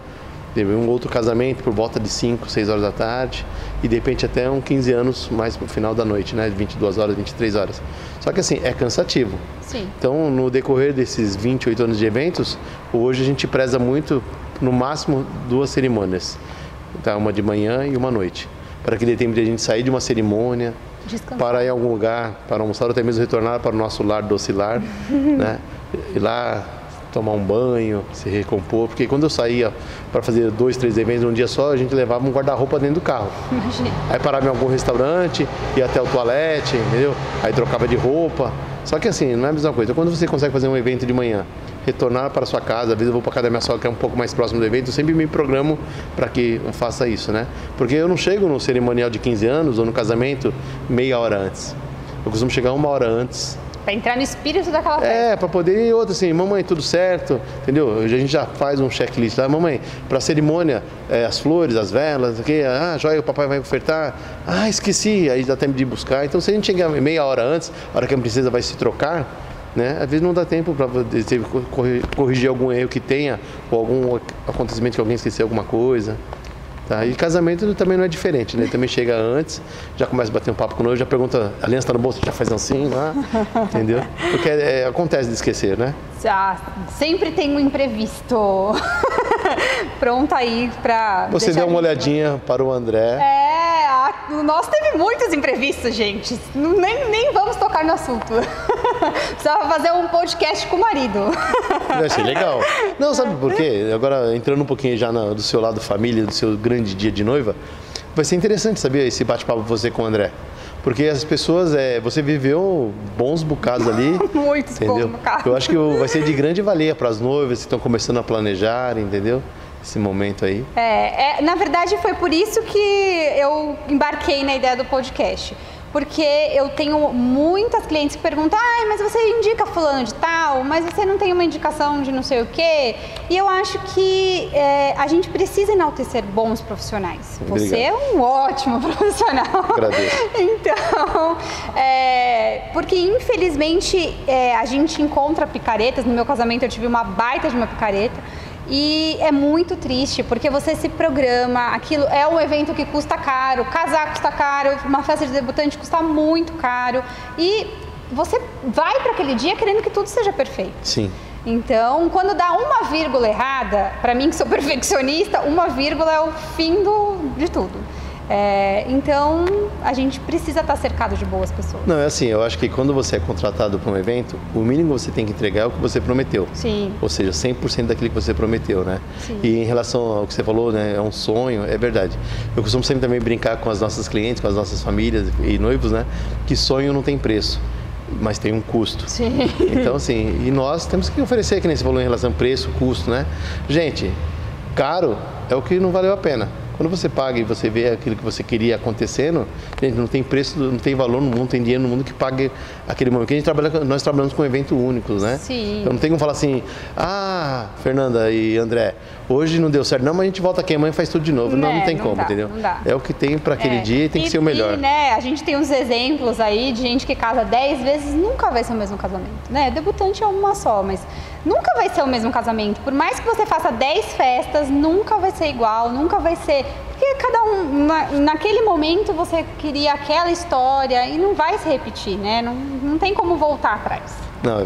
um outro casamento por volta de 5, 6 horas da tarde e de repente até 15 anos mais pro final da noite, né? 22 horas, 23 horas. Só que assim, é cansativo. Sim. Então, no decorrer desses 28 anos de eventos, hoje a gente preza muito, no máximo 2 cerimônias, tá? Uma de manhã e uma à noite, para que dê tempo de a gente sair de uma cerimônia, descansar, parar em algum lugar para almoçar ou até mesmo retornar para o nosso lar docilar, né? Ir lá tomar um banho, se recompor, porque quando eu saía para fazer 2, 3 eventos num dia só, a gente levava um guarda-roupa dentro do carro. Imagina. Aí parava em algum restaurante, ia até o toalete, entendeu? Aí trocava de roupa. Só que assim, não é a mesma coisa. Quando você consegue fazer um evento de manhã, retornar para sua casa, às vezes eu vou para a casa da minha sogra, que é um pouco mais próximo do evento, eu sempre me programo para que eu faça isso, né? Porque eu não chego no cerimonial de 15 anos ou no casamento meia hora antes. Eu costumo chegar 1 hora antes. Para entrar no espírito daquela festa. Para poder ir outro assim, mamãe, tudo certo, entendeu? A gente já faz um checklist lá, mamãe, para a cerimônia, as flores, as velas, aqui, joia, o papai vai ofertar, esqueci, aí dá tempo de buscar. Então se a gente chegar meia hora antes, a hora que a princesa vai se trocar, né? Às vezes não dá tempo para corrigir algum erro que tenha, ou algum acontecimento que alguém esqueceu alguma coisa. Tá? E casamento também não é diferente, né? Também chega antes, já começa a bater um papo com o noivo, já pergunta, a aliança está no bolso, já faz assim lá, entendeu? Porque acontece de esquecer, né? Sempre tem um imprevisto. Pronto aí para... Você deu uma olhadinha para o André. Nós teve muitos imprevistos, gente. Nem vamos tocar no assunto. Precisava fazer um podcast com o marido. Eu achei legal. Não, sabe por quê? Agora, entrando um pouquinho já do seu lado família, do seu grande dia de noiva, vai ser interessante saber esse bate-papo você com o André. Porque as pessoas, você viveu bons bocados ali. Muitos entendeu? Bons bocados. Eu acho que vai ser de grande valia para as noivas que estão começando a planejar, entendeu? Esse momento aí. Na verdade, foi por isso que eu embarquei na ideia do podcast. Porque eu tenho muitas clientes que perguntam, mas você indica fulano de tal, mas você não tem uma indicação de não sei o quê. E eu acho que a gente precisa enaltecer bons profissionais. Obrigado. Você é um ótimo profissional. Agradeço. Então, porque infelizmente a gente encontra picaretas. No meu casamento eu tive uma baita de uma picareta. E é muito triste, porque você se programa, aquilo é um evento que custa caro, casar custa caro, uma festa de debutante custa muito caro, e você vai para aquele dia querendo que tudo seja perfeito. Sim. Então, quando dá uma vírgula errada, para mim que sou perfeccionista, uma vírgula é o fim de tudo. Então, a gente precisa estar cercado de boas pessoas. Não, é assim, eu acho que quando você é contratado para um evento, o mínimo que você tem que entregar é o que você prometeu. Sim. Ou seja, 100% daquilo que você prometeu, né? Sim. E em relação ao que você falou, né, é um sonho, é verdade. Eu costumo sempre também brincar com as nossas clientes, com as nossas famílias e noivos, né? Que sonho não tem preço, mas tem um custo. Sim. Então, assim, e nós temos que oferecer, que nem você falou em relação ao preço, custo, né? Gente, caro é o que não valeu a pena. Quando você paga e você vê aquilo que você queria acontecendo, gente, não tem preço, não tem valor no mundo, não tem dinheiro no mundo que pague aquele momento. Porque nós trabalhamos com eventos únicos, né? Sim. Então não tem como falar assim, Fernanda e André, hoje não deu certo, não, mas a gente volta aqui amanhã e faz tudo de novo. Não tem como, dá, entendeu? Não dá. É o que tem para aquele dia e tem que ser o melhor. E, né, a gente tem uns exemplos aí de gente que casa 10 vezes, nunca vai ser o mesmo casamento, né? Debutante é uma só, mas nunca vai ser o mesmo casamento. Por mais que você faça 10 festas, nunca vai ser igual, nunca vai ser... Porque cada um, naquele momento você queria aquela história e não vai se repetir, né? Não tem como voltar atrás. Não,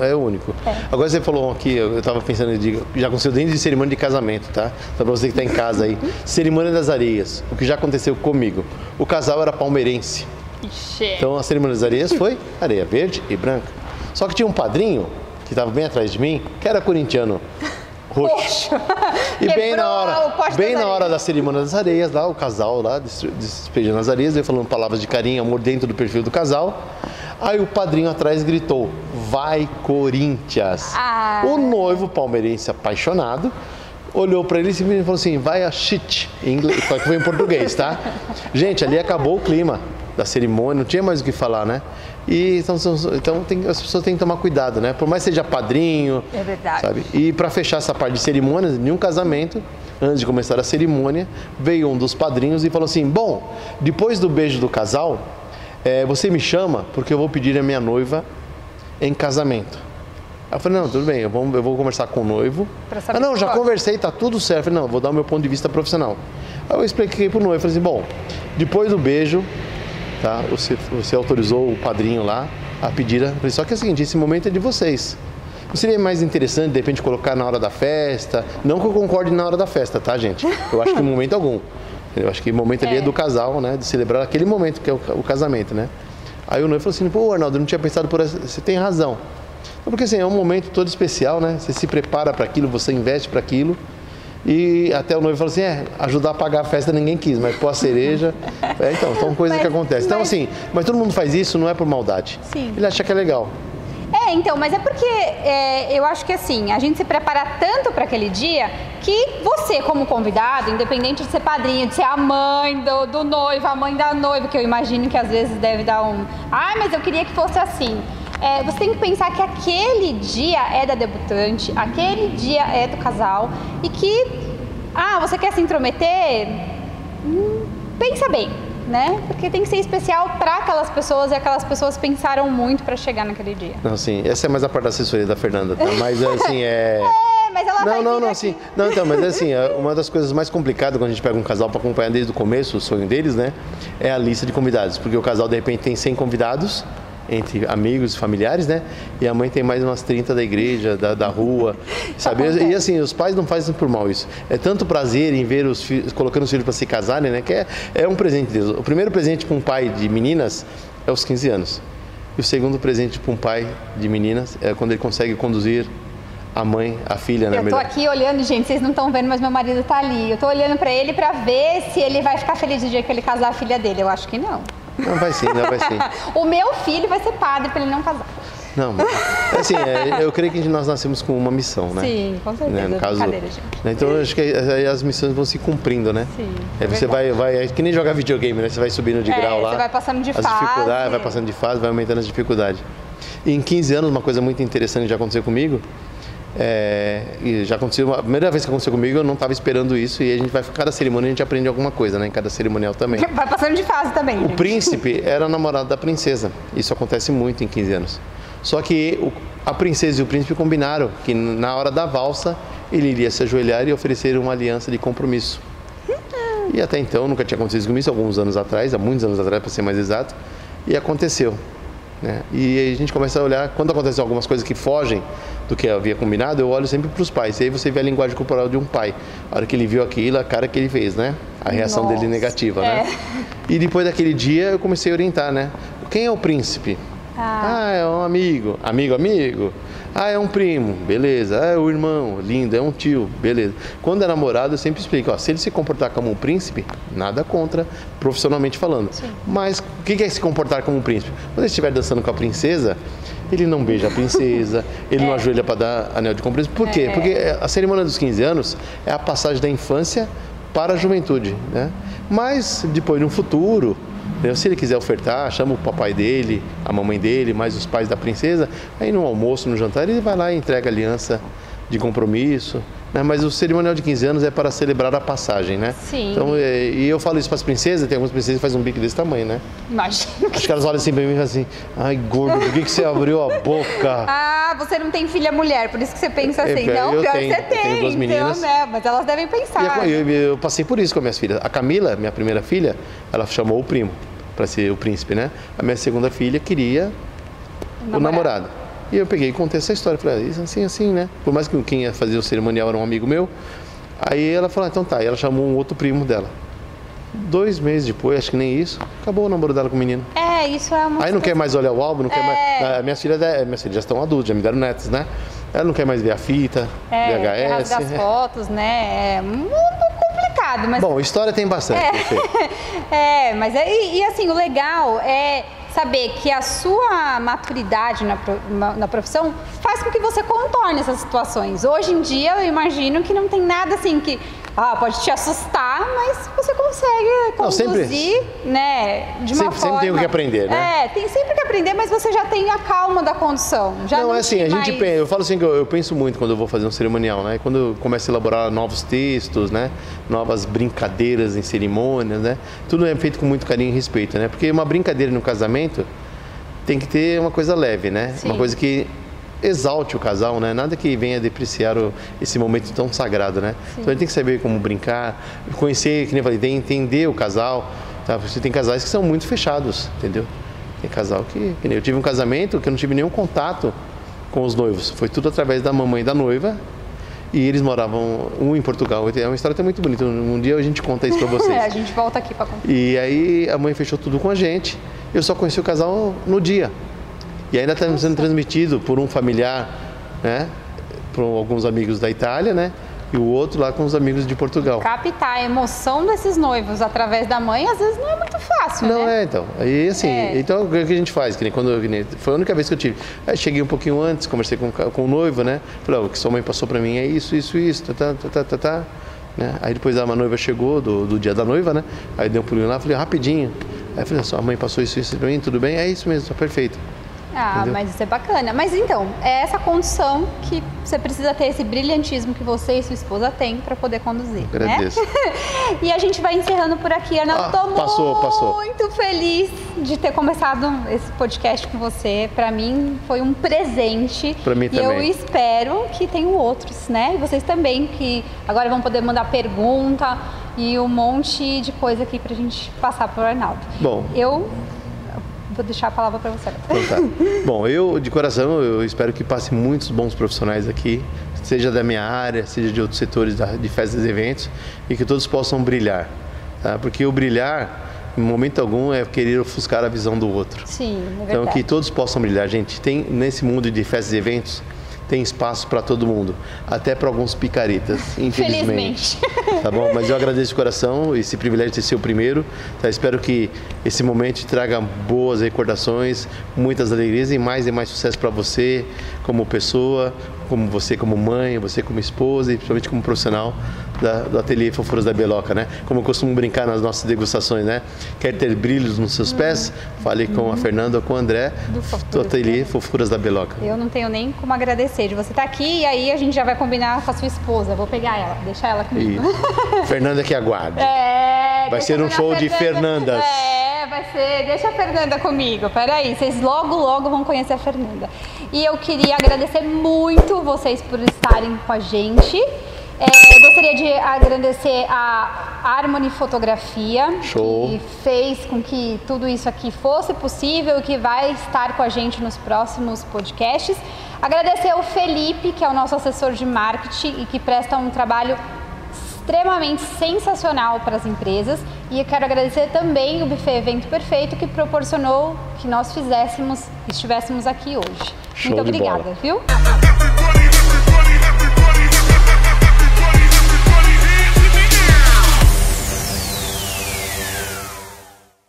é único. Agora você falou aqui, eu estava pensando, já aconteceu dentro de cerimônia de casamento, tá? Então para você que está em casa aí, cerimônia das areias, o que já aconteceu comigo. O casal era palmeirense. Ixi. Então a cerimônia das areias foi areia verde e branca. Só que tinha um padrinho, que estava bem atrás de mim, que era corintiano. Roxo. E bem na hora da cerimônia das areias, lá o casal lá despejando as areias, eu falando palavras de carinho, amor dentro do perfil do casal. Aí o padrinho atrás gritou: "Vai Corinthians!" O noivo palmeirense apaixonado olhou para ele e simplesmente falou assim: "Vai a shit", em inglês, foi em português, tá? Gente, ali acabou o clima da cerimônia, não tinha mais o que falar, né? E então as pessoas têm que tomar cuidado, né? Por mais que seja padrinho, é verdade. Sabe? E para fechar essa parte de cerimônias, em um casamento, antes de começar a cerimônia, veio um dos padrinhos e falou assim: "Bom, depois do beijo do casal, você me chama porque eu vou pedir a minha noiva em casamento." Aí eu falei: "Não, tudo bem, eu vou conversar com o noivo." "Não, já conversei, tá tudo certo." Eu falei: "Não, eu vou dar o meu ponto de vista profissional." Aí eu expliquei pro noivo, falei assim: "Bom, depois do beijo, tá, você autorizou o padrinho lá a pedir." Eu falei: "Só que é o seguinte, esse momento é de vocês. Não seria mais interessante, de repente, colocar na hora da festa?" Não que eu concorde na hora da festa, tá, gente? Eu acho que em momento algum. Eu acho que o momento ali é do casal, né? De celebrar aquele momento que é o casamento, né? Aí o noivo falou assim: "Pô, Arnaldo, eu não tinha pensado por essa... Você tem razão." Porque assim, é um momento todo especial, né? Você se prepara para aquilo, você investe para aquilo. E até o noivo falou assim: ajudar a pagar a festa ninguém quis, mas pôr a cereja... Então coisa que acontece. Então assim, mas todo mundo faz isso, não é por maldade. Sim. Ele acha que é legal. Então, mas é porque eu acho que assim, a gente se prepara tanto para aquele dia que você, como convidado, independente de ser padrinho, de ser a mãe do noivo, a mãe da noiva, que eu imagino que às vezes deve dar mas eu queria que fosse assim. Você tem que pensar que aquele dia é da debutante, aquele dia é do casal e que, você quer se intrometer? Pensa bem, né? Porque tem que ser especial para aquelas pessoas e aquelas pessoas pensaram muito para chegar naquele dia. Não, assim, essa é mais a parte da assessoria da Fernanda, tá? Mas assim, mas ela vai não, sim. Não, então, mas assim, uma das coisas mais complicadas quando a gente pega um casal para acompanhar desde o começo, o sonho deles, né? É a lista de convidados. Porque o casal, de repente, tem 100 convidados, entre amigos e familiares, né? E a mãe tem mais umas 30 da igreja, da rua, sabe? E assim, os pais não fazem por mal isso. É tanto prazer em ver os filhos, colocando os filhos para se casarem, né? Que é um presente de Deus. O primeiro presente para um pai de meninas é os 15 anos. E o segundo presente para um pai de meninas é quando ele consegue conduzir a mãe, a filha, né? Eu tô aqui olhando, gente, vocês não estão vendo, mas meu marido tá ali. Eu tô olhando para ele para ver se ele vai ficar feliz no dia que ele casar a filha dele. Eu acho que não. Não, vai sim, não vai sim. O meu filho vai ser padre para ele não casar. Não, mas, assim, eu creio que nós nascemos com uma missão, né? Sim, com certeza. Né? No caso, então eu acho que as missões vão se cumprindo, né? Sim. Aí você vai, que nem jogar videogame, né? Você vai subindo de grau lá. Você vai passando de fase. Dificuldades, vai passando de fase, vai aumentando as dificuldades. E em 15 anos, uma coisa muito interessante que já aconteceu comigo, e já aconteceu, a primeira vez que aconteceu comigo, eu não estava esperando isso, e a gente vai, cada cerimônia a gente aprende alguma coisa, né? Em cada cerimonial também. Vai passando de fase também. O príncipe era namorado da princesa. Isso acontece muito em 15 anos. Só que a princesa e o príncipe combinaram que na hora da valsa ele iria se ajoelhar e oferecer uma aliança de compromisso. E até então nunca tinha acontecido comigo, isso alguns anos atrás, há muitos anos atrás para ser mais exato, e aconteceu. Né? E aí a gente começa a olhar, quando acontecem algumas coisas que fogem do que havia combinado, eu olho sempre para os pais. E aí você vê a linguagem corporal de um pai. A hora que ele viu aquilo, a cara que ele fez, né? a reação dele negativa, né? E depois daquele dia eu comecei a orientar, né? Quem é o príncipe? É um amigo. Amigo? É um primo, beleza. É o irmão, lindo, é um tio, beleza. Quando é namorado, eu sempre explico, se ele se comportar como um príncipe, nada contra, profissionalmente falando. Sim. Mas o que é se comportar como um príncipe? Quando ele estiver dançando com a princesa, ele não beija a princesa, ele não ajoelha para dar anel de compromisso. Por quê? Porque a cerimônia dos 15 anos é a passagem da infância para a juventude, né? Mas depois, no futuro, se ele quiser ofertar, chama o papai dele, a mamãe dele, mais os pais da princesa, aí no almoço, no jantar, ele vai lá e entrega a aliança de compromisso, né? Mas o cerimonial de 15 anos é para celebrar a passagem, né? Sim. Então, e eu falo isso para as princesas, tem algumas princesas que fazem um bico desse tamanho, né? Imagina. Acho que elas olham assim para mim e falam assim, ai gordo, por que você abriu a boca? Você não tem filha mulher, por isso que você pensa assim. Não, pior que você tem. Tenho duas meninas. Então, né? Mas elas devem pensar. Eu passei por isso com as minhas filhas. A Camila, minha primeira filha, ela chamou o primo para ser o príncipe, né? A minha segunda filha queria o namorado. E eu peguei e contei essa história. Falei, isso assim, né? Por mais que quem ia fazer o cerimonial era um amigo meu. Aí ela falou, então tá. E ela chamou um outro primo dela. 2 meses depois, acho que nem isso, acabou o namoro dela com o menino. Isso é uma... Aí não quer mais olhar o álbum, não quer mais... Minhas filhas já estão adultas, já me deram netos, né? Ela não quer mais ver a fita, VHS. Rasgar as fotos, né? É muito complicado, mas... Bom, história tem bastante. Mas assim, o legal é saber que a sua maturidade na profissão faz com que você contorne essas situações. Hoje em dia, eu imagino que não tem nada assim que pode te assustar, mas você consegue conduzir, né, de uma forma... Sempre tem o que aprender, né? Tem sempre que aprender, mas você já tem a calma da condução. Não, é assim, eu falo assim que eu penso muito quando eu vou fazer um cerimonial, né? Quando eu começo a elaborar novos textos, né? Novas brincadeiras em cerimônias, né? Tudo é feito com muito carinho e respeito, né? Porque uma brincadeira no casamento tem que ter uma coisa leve, né? Sim. Uma coisa que exalte o casal, né? Nada que venha depreciar esse momento tão sagrado, né? Sim. Então a gente tem que saber como brincar, conhecer, que nem eu falei, entender o casal, tá? Você tem casais que são muito fechados, entendeu? Tem casal que nem eu tive um casamento que eu não tive nenhum contato com os noivos, foi tudo através da mamãe da noiva. E eles moravam, um em Portugal. É uma história até muito bonita. Um dia a gente conta isso pra vocês. A gente volta aqui pra contar. E aí a mãe fechou tudo com a gente. Eu só conheci o casal no dia. E ainda está sendo transmitido por um familiar, né? Por alguns amigos da Itália, né? E o outro lá com os amigos de Portugal. Captar a emoção desses noivos através da mãe, às vezes não é muito fácil, né? Não então. Aí assim, então o que a gente faz? Que nem foi a única vez que eu tive. Aí cheguei um pouquinho antes, conversei com o noivo, né? Falei, o que sua mãe passou pra mim é isso, tá. Né? Aí depois a noiva chegou do dia da noiva, né? Aí deu um pulinho lá, falei, rapidinho. Aí falei, sua mãe passou isso pra mim, tudo bem? É isso mesmo, tá perfeito. Entendeu? Mas isso é bacana. Mas então, é essa condução que você precisa ter, esse brilhantismo que você e sua esposa têm para poder conduzir. Agradeço. Né? E a gente vai encerrando por aqui. Ana, eu tô muito feliz de ter começado esse podcast com você. Para mim foi um presente. Para mim também. E eu espero que tenham outros, né? E vocês também, que agora vão poder mandar pergunta e um monte de coisa aqui pra gente passar pro Arnaldo. Bom. Vou deixar a palavra para você. Então tá. Bom, eu de coração, eu espero que passe muitos bons profissionais aqui, seja da minha área, seja de outros setores de festas e eventos, e que todos possam brilhar, tá? Porque o brilhar, em momento algum, é querer ofuscar a visão do outro. Sim, é verdade. Então, que todos possam brilhar. Gente, tem nesse mundo de festas e eventos, tem espaço para todo mundo, até para alguns picaretas, infelizmente. Tá bom? Mas eu agradeço de coração esse privilégio de ser o primeiro. Tá? Espero que esse momento traga boas recordações, muitas alegrias e mais sucesso para você como pessoa, como você como mãe, você como esposa e principalmente como profissional do Ateliê Fofuras da Beloca, né? Como eu costumo brincar nas nossas degustações, né? Quer ter brilhos nos seus pés? Fale com a Fernanda ou com o André do Ateliê Fofuras da Beloca. Eu não tenho nem como agradecer de você estar aqui e aí a gente já vai combinar com a sua esposa. Vou pegar ela, deixar ela comigo. Fernanda que aguarde. Vai ser um show de Fernandas. Vai ser. Deixa a Fernanda comigo. Peraí, vocês logo vão conhecer a Fernanda. E eu queria agradecer muito vocês por estarem com a gente. Gostaria de agradecer a Harmony Fotografia, show, que fez com que tudo isso aqui fosse possível e que vai estar com a gente nos próximos podcasts. Agradecer ao Felipe, que é o nosso assessor de marketing e que presta um trabalho extremamente sensacional para as empresas. E eu quero agradecer também o Buffet Evento Perfeito, que proporcionou que nós estivéssemos aqui hoje. Show Muito de bola. obrigada, viu?